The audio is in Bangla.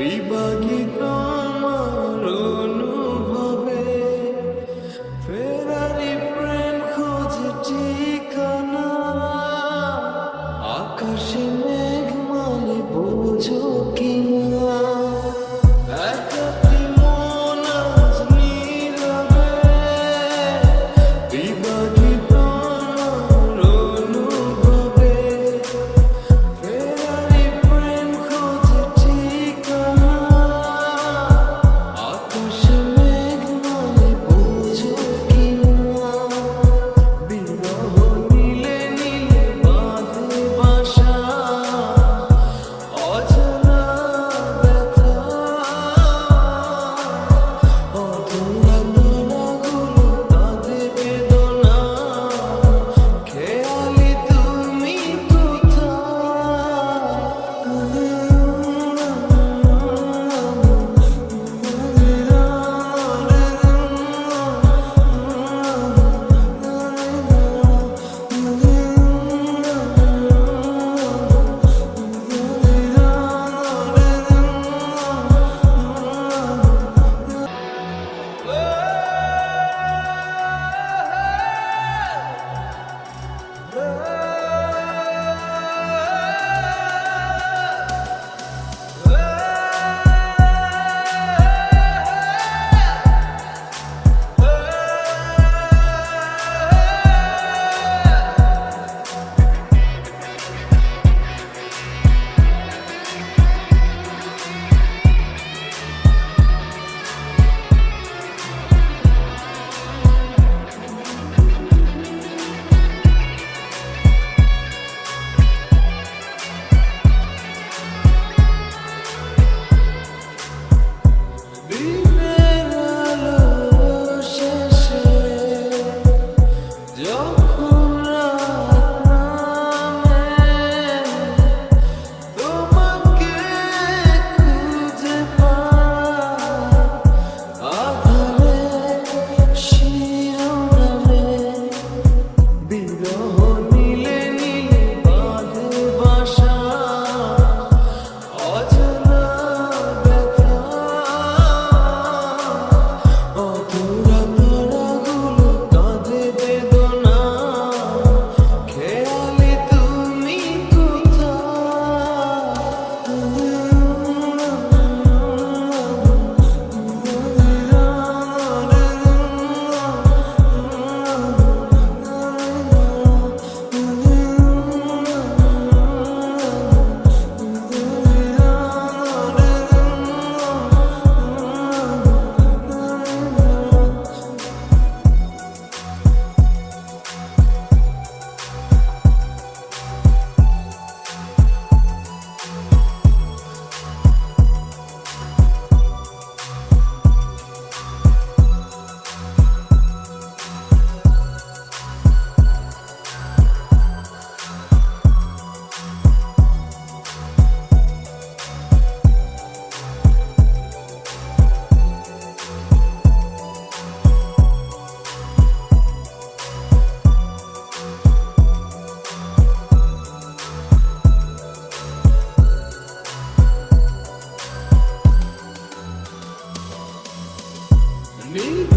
বিভাগিত আমার অনুভবে ফেরারি প্রেম খোঁজে ঠিকানা আকাশে মেঘ মানে বোঝো কিনা একাকী মন আজ নীরবে বিভাগিত আমার অনুভবে ফেরারি প্রেম খোঁজে ঠিকানা আকাশে মেঘ মানে বোঝো কিনা বিরহ নীলে নীলে বাঁধে বাসা অজানা ব্যথা অধরা তারাগুলো তাদের বেদনা খেয়ালি তুমি দিনের আলো শেষে যখন রাত নামে তোমাকে খুঁজে পাই আঁধারে শিরোনামে বিরহ নীলে নীলে বাঁধে বাসা অজানা ব্যথা অধরা তারাগুলো কাঁদে বেদনা খেয়ালি তুমি need